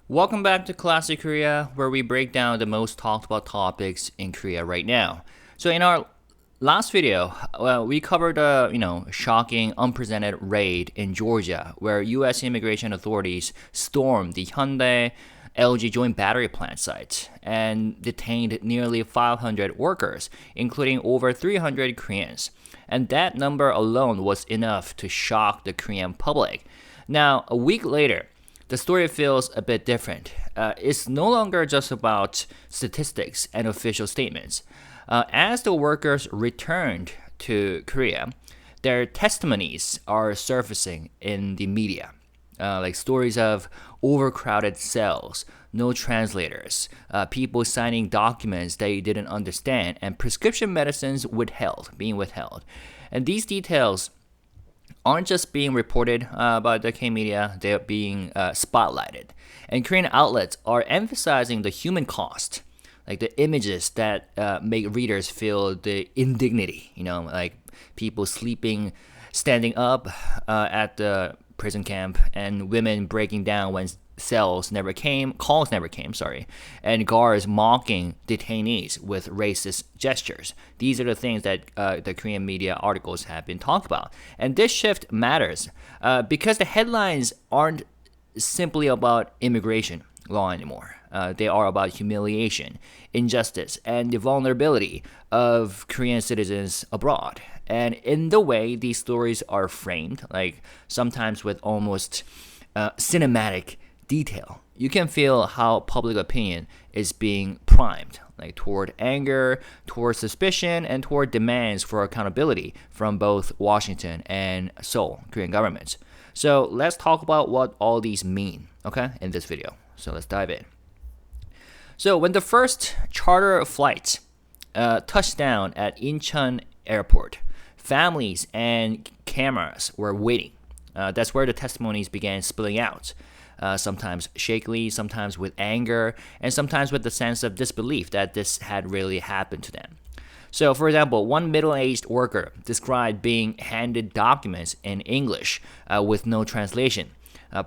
Welcome back to Classic Korea, where we break down the most talked about topics in Korea right now. So in our last video, we covered a shocking, unprecedented raid in Georgia, where U.S. immigration authorities stormed the Hyundai LG joint battery plant site and detained nearly 500 workers, including over 300 Koreans. And that number alone was enough to shock the Korean public. Now, a week later, the story feels a bit different. It's no longer just about statistics and official statements. As the workers returned to Korea, their testimonies are surfacing in the media, like stories of overcrowded cells, no translators, people signing documents they didn't understand, and prescription medicines being withheld. And these details aren't just being reported by the K media, they're being spotlighted. And Korean outlets are emphasizing the human cost, like the images that make readers feel the indignity, like people sleeping, standing up at the prison camp, and women breaking down when calls never came, and guards mocking detainees with racist gestures. These are the things that the Korean media articles have been talked about. And this shift matters because the headlines aren't simply about immigration law anymore. They are about humiliation, injustice, and the vulnerability of Korean citizens abroad. And in the way these stories are framed, like sometimes with almost cinematic detail, you can feel how public opinion is being primed, like toward anger, toward suspicion, and toward demands for accountability from both Washington and Seoul, Korean governments. So let's talk about what all these mean, okay, in this video. So let's dive in. So when the first charter flight touched down at Incheon Airport, families and cameras were waiting. That's where the testimonies began spilling out. Sometimes shakily, sometimes with anger, and sometimes with the sense of disbelief that this had really happened to them. So, for example, one middle-aged worker described being handed documents in English with no translation,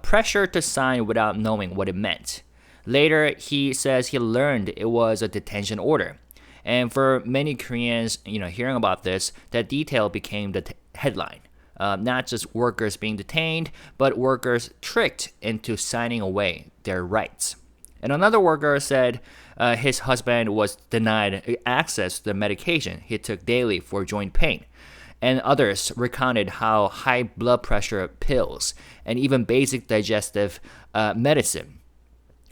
pressure to sign without knowing what it meant. Later, he says he learned it was a detention order. And for many Koreans, hearing about this, that detail became the headline. Not just workers being detained, but workers tricked into signing away their rights. And another worker said his husband was denied access to the medication he took daily for joint pain. And others recounted how high blood pressure pills and even basic digestive medicine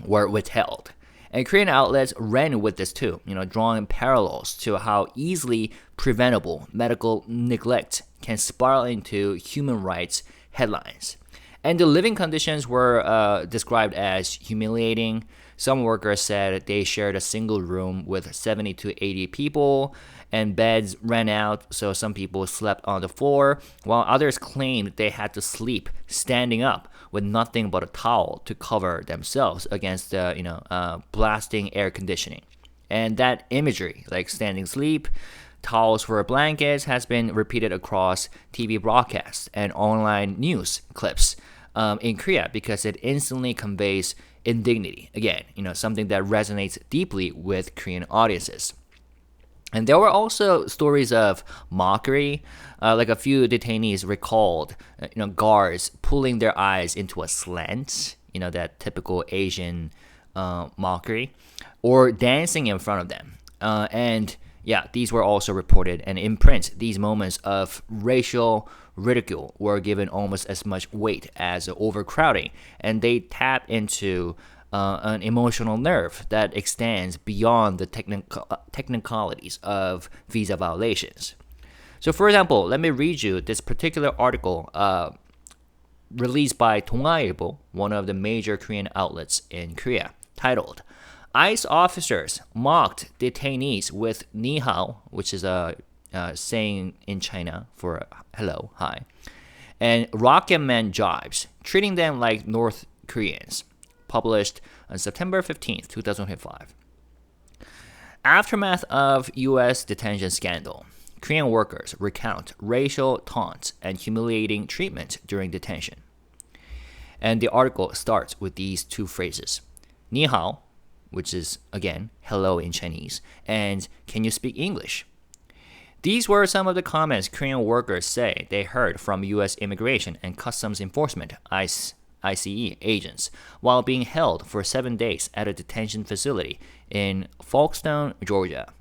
were withheld. And Korean outlets ran with this too, drawing parallels to how easily preventable medical neglect can spiral into human rights headlines. And the living conditions were described as humiliating. Some workers said they shared a single room with 70 to 80 people, and beds ran out, so some people slept on the floor, while others claimed they had to sleep standing up with nothing but a towel to cover themselves against the blasting air conditioning. And that imagery, like standing sleep, towels for blankets, has been repeated across TV broadcasts and online news clips in Korea because it instantly conveys indignity. Again, something that resonates deeply with Korean audiences. And there were also stories of mockery, like a few detainees recalled, guards pulling their eyes into a slant, that typical Asian mockery, or dancing in front of them. And these were also reported, and in print, these moments of racial ridicule were given almost as much weight as overcrowding, and they tap into an emotional nerve that extends beyond the technicalities of visa violations. So, for example, let me read you this particular article released by 동아일보, one of the major Korean outlets in Korea, titled, ICE officers mocked detainees with ni hao, which is a saying in China for hello, hi, and rocket man jibes, treating them like North Koreans. Published on September 15th, 2005. Aftermath of U.S. detention scandal. Korean workers recount racial taunts and humiliating treatment during detention. And the article starts with these two phrases. ni hao, which is, again, hello in Chinese, and can you speak English? These were some of the comments Korean workers say they heard from U.S. Immigration and Customs Enforcement ICE agents while being held for 7 days at a detention facility in Folkestone, Georgia.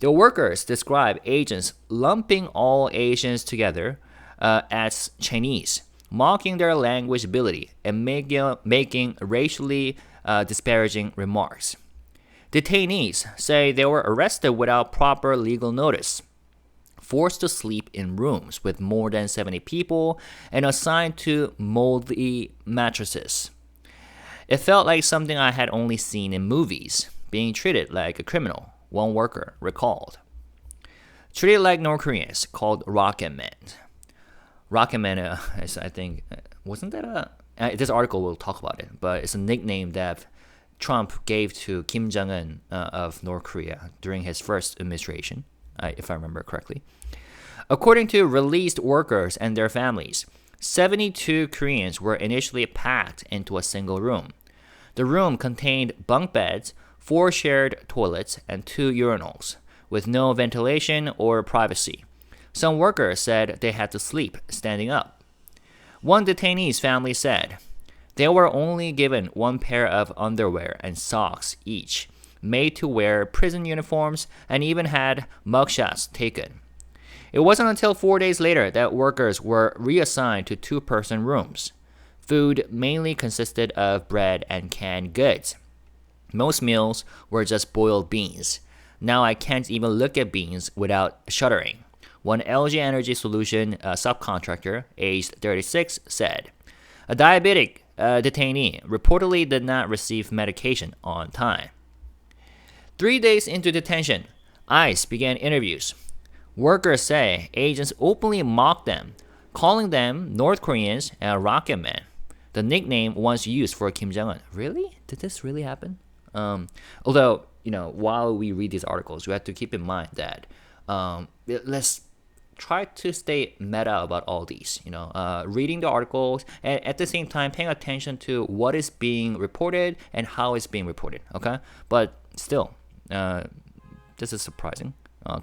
The workers describe agents lumping all Asians together as Chinese, mocking their language ability and making racially disparaging remarks. Detainees say they were arrested without proper legal notice, forced to sleep in rooms with more than 70 people, and assigned to moldy mattresses. It felt like something I had only seen in movies, being treated like a criminal, one worker recalled. Treated like North Koreans, called Rocket Men. Rocket Man is, I think, wasn't that this article will talk about it, but it's a nickname that Trump gave to Kim Jong-un of North Korea during his first administration, if I remember correctly. According to released workers and their families, 72 Koreans were initially packed into a single room. The room contained bunk beds, 4 shared toilets, and 2 urinals, with no ventilation or privacy. Some workers said they had to sleep standing up. One detainee's family said they were only given 1 pair of underwear and socks each, made to wear prison uniforms, and even had mugshots taken. It wasn't until 4 days later that workers were reassigned to 2-person rooms. Food mainly consisted of bread and canned goods. Most meals were just boiled beans. Now I can't even look at beans without shuddering. One LG Energy Solution subcontractor, aged 36, said. A diabetic detainee reportedly did not receive medication on time. 3 days into detention, ICE began interviews. Workers say agents openly mocked them, calling them North Koreans and Rocket Men, the nickname once used for Kim Jong-un. Really? Did this really happen? Although, while we read these articles, we have to keep in mind that let's try to stay meta about all these, reading the articles and at the same time paying attention to what is being reported and how it's being reported, okay? But still, this is surprising,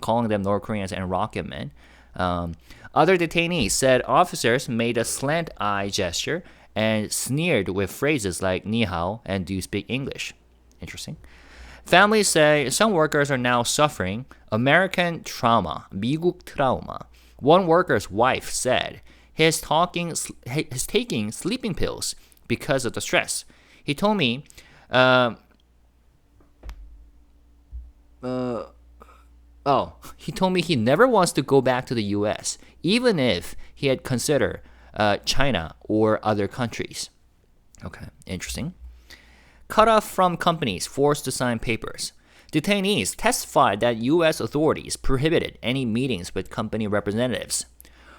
calling them North Koreans and Rocket Men. Other detainees said officers made a slant eye gesture and sneered with phrases like ni hao and do you speak English? Interesting. Families say some workers are now suffering American trauma, 미국 trauma. One worker's wife said he's taking sleeping pills because of the stress. He told me, he never wants to go back to the U.S., even if he had considered China or other countries. Okay, interesting. Cut off from companies forced to sign papers. Detainees testified that U.S. authorities prohibited any meetings with company representatives.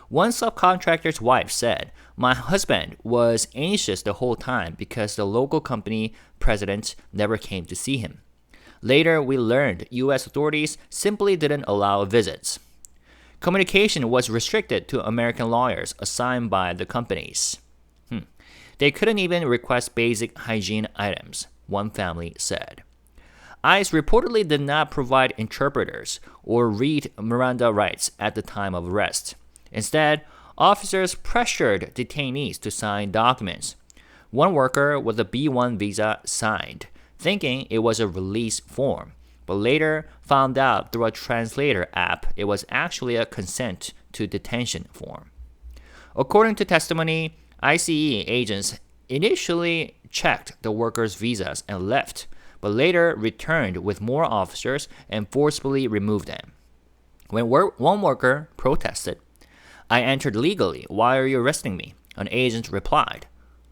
One subcontractor's wife said, my husband was anxious the whole time because the local company president never came to see him. Later, we learned U.S. authorities simply didn't allow visits. Communication was restricted to American lawyers assigned by the companies. They couldn't even request basic hygiene items, one family said. ICE reportedly did not provide interpreters or read Miranda rights at the time of arrest. Instead, officers pressured detainees to sign documents. One worker with a B-1 visa signed, thinking it was a release form, but later found out through a translator app it was actually a consent to detention form. According to testimony, ICE agents initially checked the workers' visas and left, but later returned with more officers and forcibly removed them. When one worker protested, I entered legally. Why are you arresting me? An agent replied,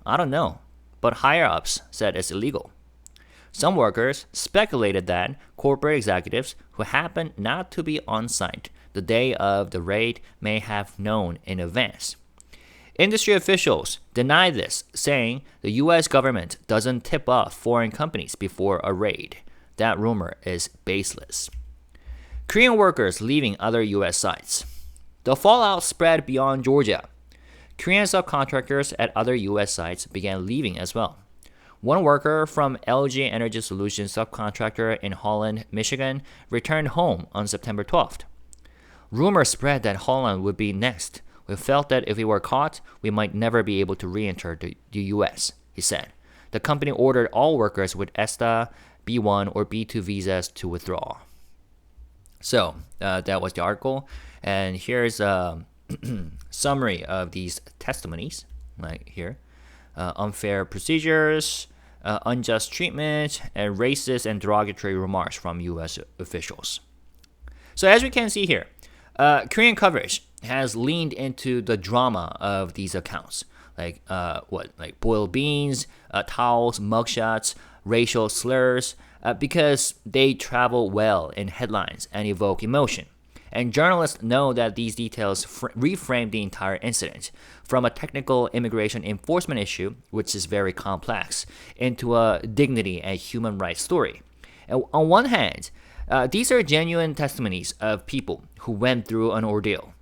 I don't know, but higher-ups said it's illegal. Some workers speculated that corporate executives who happened not to be on site the day of the raid may have known in advance. Industry officials deny this, saying the U.S. government doesn't tip off foreign companies before a raid. That rumor is baseless. Korean workers leaving other U.S. sites. The fallout spread beyond Georgia. Korean subcontractors at other U.S. sites began leaving as well. One worker from LG Energy Solutions subcontractor in Holland, Michigan, returned home on September 12th. Rumors spread that Holland would be next. We felt that if we were caught, we might never be able to re-enter the U.S., he said. The company ordered all workers with ESTA, B1, or B2 visas to withdraw. So, that was the article. And here's a summary of these testimonies, right here. Unfair procedures, unjust treatment, and racist and derogatory remarks from U.S. officials. So as we can see here, Korean coverage has leaned into the drama of these accounts, like boiled beans, towels, mugshots, racial slurs, because they travel well in headlines and evoke emotion. And journalists know that these details reframe the entire incident from a technical immigration enforcement issue, which is very complex, into a dignity and human rights story. And on one hand, these are genuine testimonies of people who went through an ordeal,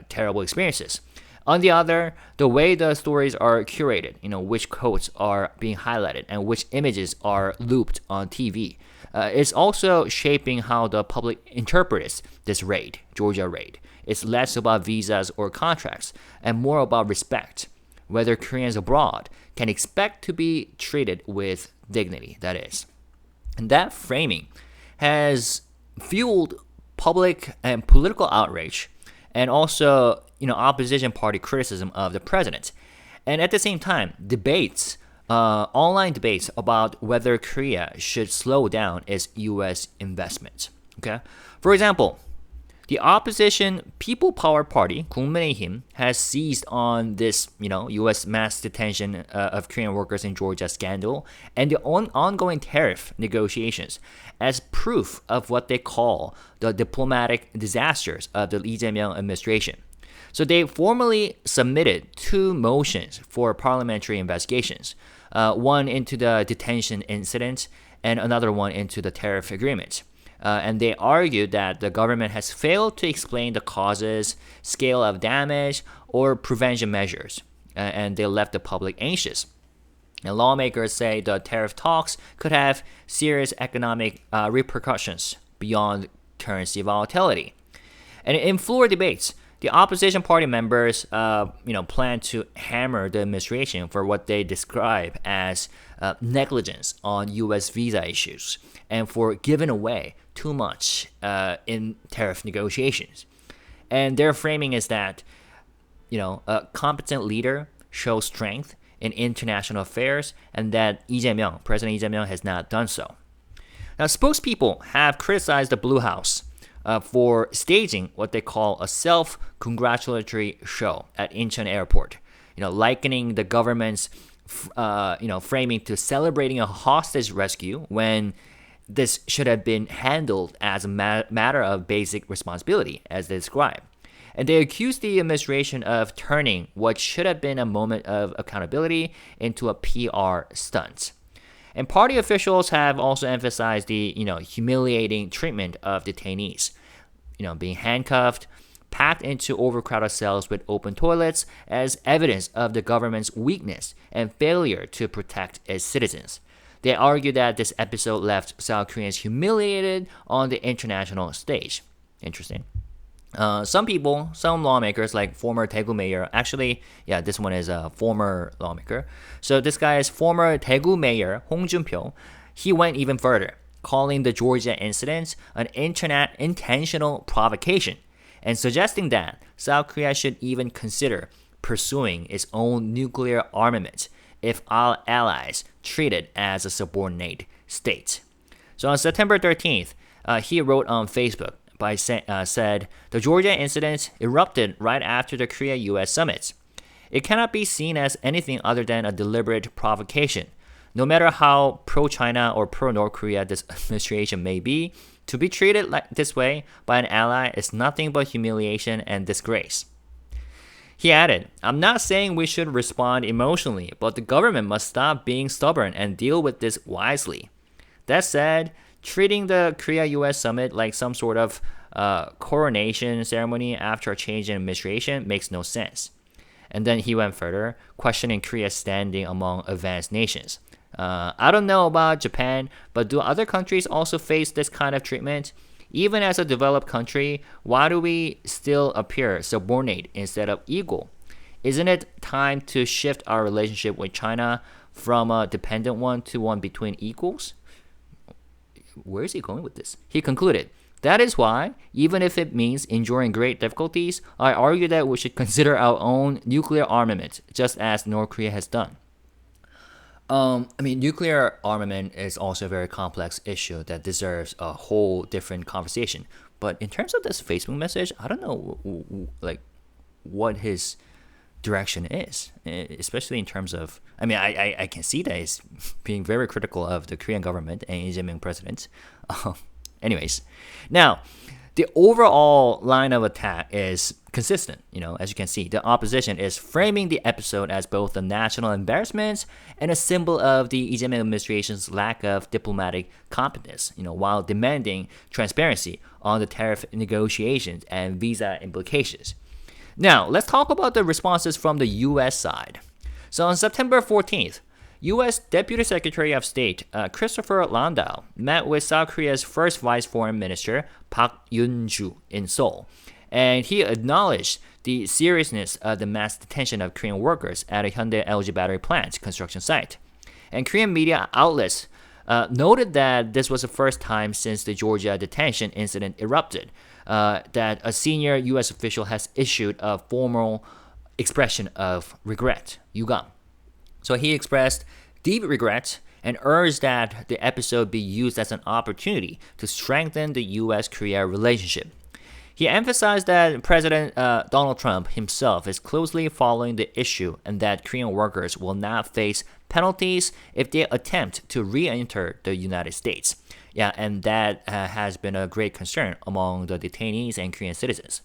terrible experiences. On the other, the way the stories are curated, which quotes are being highlighted and which images are looped on TV, is also shaping how the public interprets this raid, Georgia raid. It's less about visas or contracts and more about respect, whether Koreans abroad can expect to be treated with dignity, that is. And that framing has fueled public and political outrage and also, opposition party criticism of the president. And at the same time, online debates about whether Korea should slow down its U.S. investment. Okay, for example, the opposition People Power Party, 국민의힘, has seized on this, U.S. mass detention of Korean workers in Georgia scandal and the ongoing tariff negotiations as proof of what they call the diplomatic disasters of the Lee Jae-myung administration. So they formally submitted 2 motions for parliamentary investigations, one into the detention incident and another one into the tariff agreement. And they argued that the government has failed to explain the causes, scale of damage, or prevention measures, and they left the public anxious. And lawmakers say the tariff talks could have serious economic repercussions beyond currency volatility. And in floor debates, the opposition party members, plan to hammer the administration for what they describe as negligence on U.S. visa issues and for giving away too much in tariff negotiations. And their framing is that, a competent leader shows strength in international affairs and that President Lee Jae-myung has not done so. Now, spokespeople have criticized the Blue House for staging what they call a self-congratulatory show at Incheon Airport, likening the government's, framing to celebrating a hostage rescue when this should have been handled as a matter of basic responsibility, as they describe. And they accused the administration of turning what should have been a moment of accountability into a PR stunt. And party officials have also emphasized the, humiliating treatment of detainees, being handcuffed, packed into overcrowded cells with open toilets as evidence of the government's weakness and failure to protect its citizens. They argue that this episode left South Koreans humiliated on the international stage. Interesting. Some lawmakers, like former Daegu mayor, this one is a former lawmaker. So this guy is former Daegu mayor Hong Jun-pyo. He went even further, calling the Georgia incident an intentional provocation and suggesting that South Korea should even consider pursuing its own nuclear armament if all allies treat it as a subordinate state. So on September 13th, he wrote on Facebook, said, the Georgia incident erupted right after the Korea-US summit. It cannot be seen as anything other than a deliberate provocation. No matter how pro-China or pro-North Korea this administration may be, to be treated like this way by an ally is nothing but humiliation and disgrace. He added, I'm not saying we should respond emotionally, but the government must stop being stubborn and deal with this wisely. That said, treating the Korea-US summit like some sort of coronation ceremony after a change in administration makes no sense. And then he went further, questioning Korea's standing among advanced nations. I don't know about Japan, but do other countries also face this kind of treatment? Even as a developed country, why do we still appear subordinate instead of equal? Isn't it time to shift our relationship with China from a dependent one to one between equals? Where is he going with this? He concluded, that is why, even if it means enduring great difficulties, I argue that we should consider our own nuclear armament, just as North Korea has done. Nuclear armament is also a very complex issue that deserves a whole different conversation. But in terms of this Facebook message, I don't know, what his direction is, especially in terms of. I can see that he's being very critical of the Korean government and Lee Jae-myung president. Anyways, now the overall line of attack is consistent. As you can see, the opposition is framing the episode as both a national embarrassment and a symbol of the Lee Jae-myung administration's lack of diplomatic competence, while demanding transparency on the tariff negotiations and visa implications. Now, let's talk about the responses from the U.S. side. So on September 14th, U.S. Deputy Secretary of State Christopher Landau met with South Korea's first Vice Foreign Minister Park Yoon-ju in Seoul, and he acknowledged the seriousness of the mass detention of Korean workers at a Hyundai LG battery plant construction site. And Korean media outlets noted that this was the first time since the Georgia detention incident erupted that a senior U.S. official has issued a formal expression of regret, 유감. So he expressed deep regret and urged that the episode be used as an opportunity to strengthen the U.S.-Korea relationship. He emphasized that President Donald Trump himself is closely following the issue and that Korean workers will not face penalties if they attempt to re-enter the United States. Yeah, and that has been a great concern among the detainees and Korean citizens.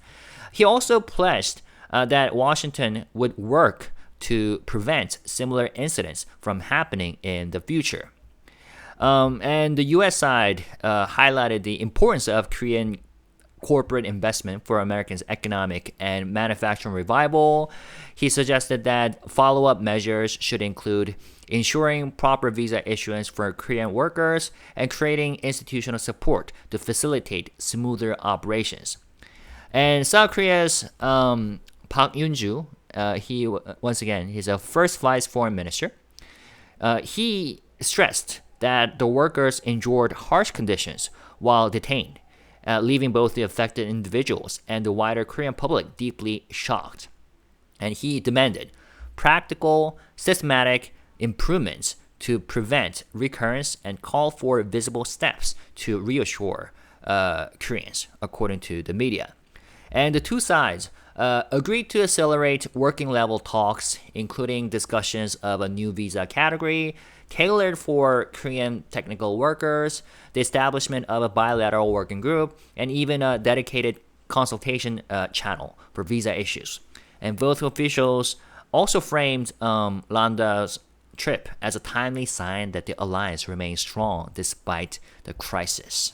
He also pledged that Washington would work to prevent similar incidents from happening in the future. And the U.S. side highlighted the importance of Korean corporate investment for Americans' economic and manufacturing revival. He suggested that follow-up measures should include ensuring proper visa issuance for Korean workers and creating institutional support to facilitate smoother operations. And South Korea's Park Yoon-ju, he's a first vice foreign minister. He stressed that the workers endured harsh conditions while detained, leaving both the affected individuals and the wider Korean public deeply shocked. And he demanded practical, systematic improvements to prevent recurrence and called for visible steps to reassure Koreans, according to the media. And the two sides agreed to accelerate working level talks, including discussions of a new visa category tailored for Korean technical workers, the establishment of a bilateral working group, and even a dedicated consultation channel for visa issues. And both officials also framed Landau's trip as a timely sign that the alliance remains strong despite the crisis.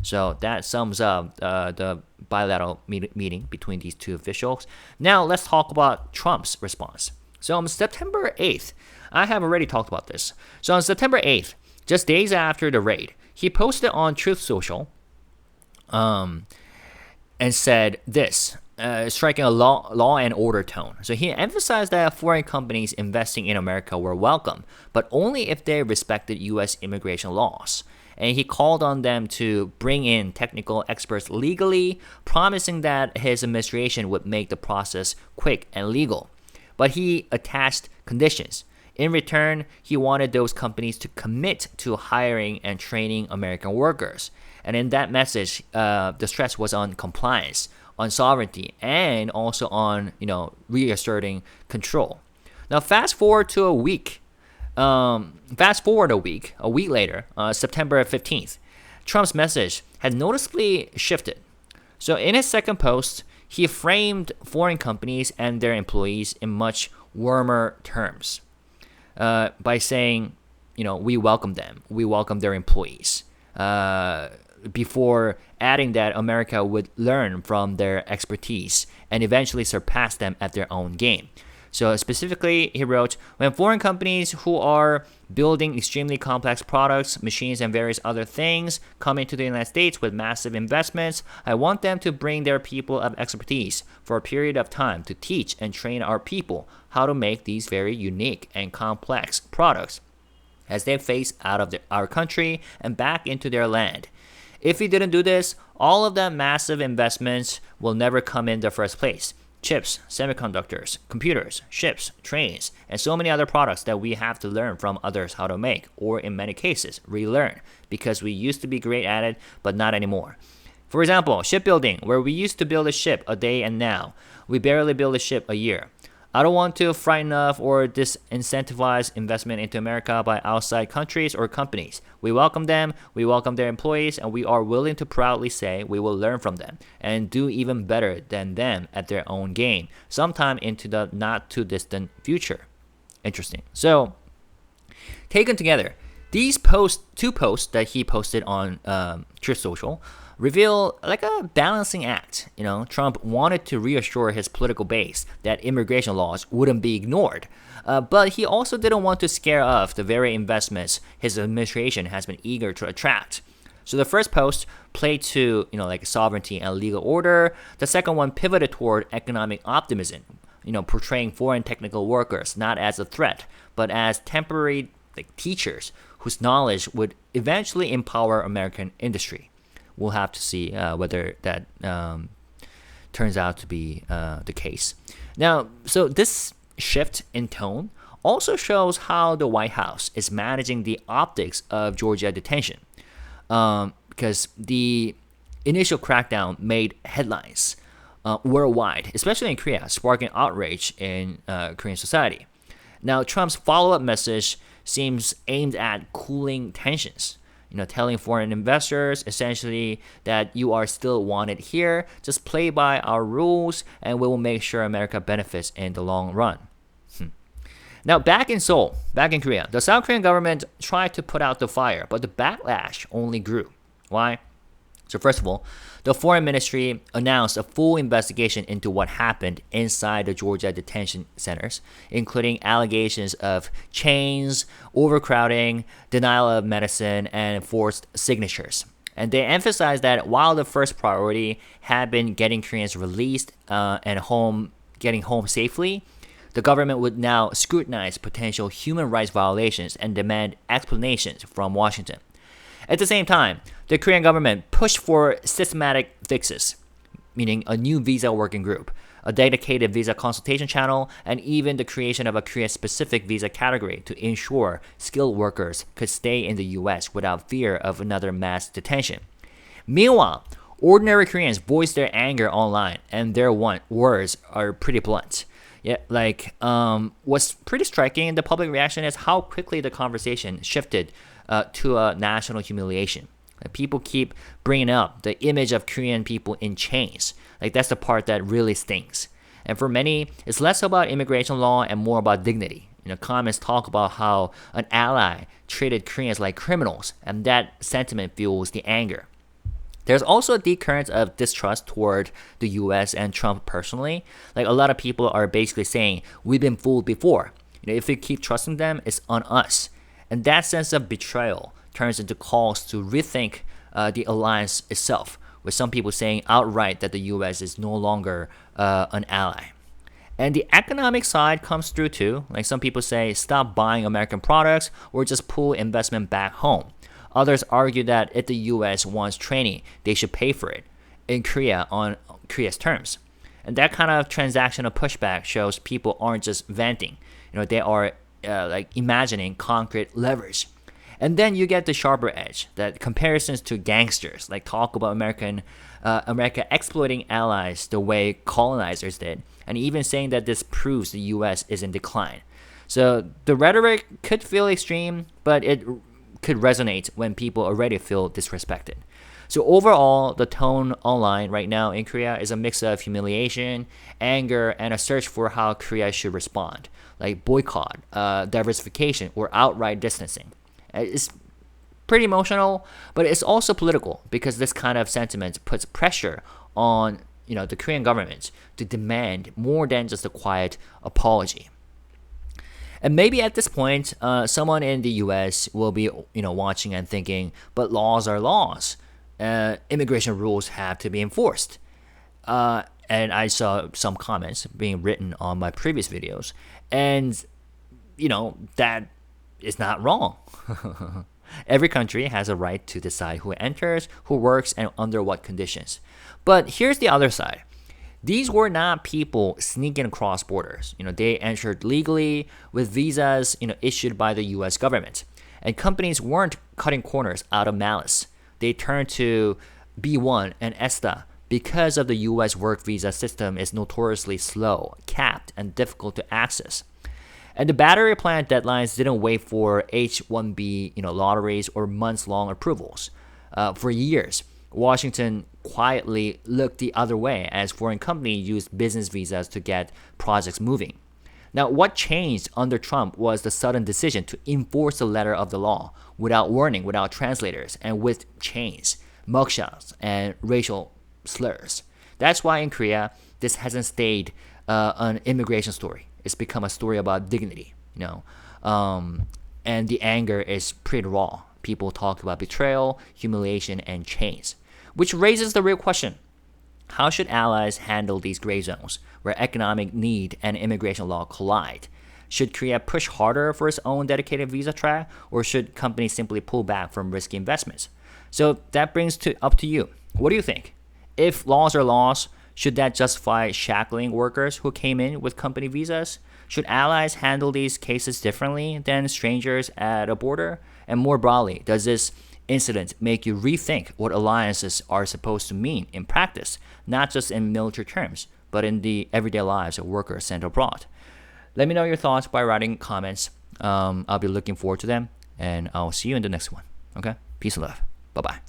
So that sums up the bilateral meeting between these two officials. Now let's talk about Trump's response. So on September 8th, I have already talked about this. So on September 8th, just days after the raid, he posted on Truth Social and said this, striking a law and order tone. So he emphasized that foreign companies investing in America were welcome, but only if they respected U.S. immigration laws. And he called on them to bring in technical experts legally, promising that his administration would make the process quick and legal. But he attached conditions. In return, he wanted those companies to commit to hiring and training American workers. And in that message, the stress was on compliance, on sovereignty, and also on reasserting control. Now, fast forward a week later, September 15th, Trump's message had noticeably shifted. So in his second post, he framed foreign companies and their employees in much warmer terms by saying, we welcome them, we welcome their employees, before adding that America would learn from their expertise and eventually surpass them at their own game. So specifically, he wrote, when foreign companies who are building extremely complex products, machines, and various other things come into the United States with massive investments, I want them to bring their people of expertise for a period of time to teach and train our people how to make these very unique and complex products as they face out of our country and back into their land. If we didn't do this, all of that massive investments will never come in the first place. Chips, semiconductors, computers, ships, trains, and so many other products that we have to learn from others how to make, or in many cases, relearn, because we used to be great at it, but not anymore. For example, shipbuilding, where we used to build a ship a day and now we barely build a ship a year. I don't want to frighten off or disincentivize investment into America by outside countries or companies. We welcome them, we welcome their employees, and we are willing to proudly say we will learn from them and do even better than them at their own game, sometime into the not too distant future. Interesting. So, taken together, these two posts that he posted on Truth Social reveal like a balancing act. Trump wanted to reassure his political base that immigration laws wouldn't be ignored, but he also didn't want to scare off the very investments his administration has been eager to attract. So the first post played to like sovereignty and legal order. The second one pivoted toward economic optimism, portraying foreign technical workers not as a threat but as temporary teachers whose knowledge would eventually empower American industry. We'll have to see whether that turns out to be the case. Now, so this shift in tone also shows how the White House is managing the optics of Georgia detention, because the initial crackdown made headlines worldwide, especially in Korea, sparking outrage in Korean society. Now, Trump's follow-up message seems aimed at cooling tensions. Telling foreign investors essentially that you are still wanted here, just play by our rules, and we will make sure America benefits in the long run. Now, back in Seoul, back in Korea, the South Korean government tried to put out the fire, but the backlash only grew. Why? So first of all, the foreign ministry announced a full investigation into what happened inside the Georgia detention centers, including allegations of chains, overcrowding, denial of medicine, and forced signatures. And they emphasized that while the first priority had been getting Koreans released and getting home safely, the government would now scrutinize potential human rights violations and demand explanations from Washington. At the same time, the Korean government pushed for systematic fixes, meaning a new visa working group, a dedicated visa consultation channel, and even the creation of a Korea-specific visa category to ensure skilled workers could stay in the U.S. without fear of another mass detention. Meanwhile, ordinary Koreans voiced their anger online, and their words are pretty blunt. What's pretty striking in the public reaction is how quickly the conversation shifted to a national humiliation. People keep bringing up the image of Korean people in chains. That's the part that really stings. And for many, it's less about immigration law and more about dignity. Comments talk about how an ally treated Koreans like criminals, and that sentiment fuels the anger. There's also a deep current of distrust toward the U.S. and Trump personally. A lot of people are basically saying, we've been fooled before. If we keep trusting them, it's on us. And that sense of betrayal turns into calls to rethink the alliance itself, with some people saying outright that the U.S. is no longer an ally. And the economic side comes through too. Some people say, stop buying American products or just pull investment back home. Others argue that if the U.S. wants training, they should pay for it in Korea on Korea's terms. And that kind of transactional pushback shows people aren't just venting. They are imagining concrete leverage. And then you get the sharper edge, that comparisons to gangsters, talk about America exploiting allies the way colonizers did, and even saying that this proves the U.S. is in decline. So the rhetoric could feel extreme, but it could resonate when people already feel disrespected. So overall, the tone online right now in Korea is a mix of humiliation, anger, and a search for how Korea should respond, like boycott, diversification, or outright distancing. It's pretty emotional, but it's also political because this kind of sentiment puts pressure on the Korean government to demand more than just a quiet apology. And maybe at this point, someone in the U.S. will be, watching and thinking, but laws are laws. Immigration rules have to be enforced. And I saw some comments being written on my previous videos, and that is not wrong. Every country has a right to decide who enters, who works, and under what conditions. But here's the other side. These were not people sneaking across borders. They entered legally with visas, issued by the U.S. government. And companies weren't cutting corners out of malice. They turned to B1 and ESTA because of the U.S. work visa system is notoriously slow, capped, and difficult to access. And the battery plant deadlines didn't wait for H-1B, lotteries or months-long approvals. For years, Washington quietly looked the other way as foreign companies used business visas to get projects moving. Now, what changed under Trump was the sudden decision to enforce the letter of the law without warning, without translators, and with chains, mugshots, and racial slurs. That's why in Korea, this hasn't stayed an immigration story. It's become a story about dignity, and the anger is pretty raw. People talk about betrayal, humiliation, and chains, which raises the real question. How should allies handle these gray zones where economic need and immigration law collide? Should Korea push harder for its own dedicated visa track, or should companies simply pull back from risky investments? So that brings up to you. What do you think? If laws are laws, should that justify shackling workers who came in with company visas? Should allies handle these cases differently than strangers at a border? And more broadly, does this incident make you rethink what alliances are supposed to mean in practice, not just in military terms, but in the everyday lives of workers sent abroad? Let me know your thoughts by writing comments. I'll be looking forward to them, and I'll see you in the next one. Okay? Peace and love. Bye-bye.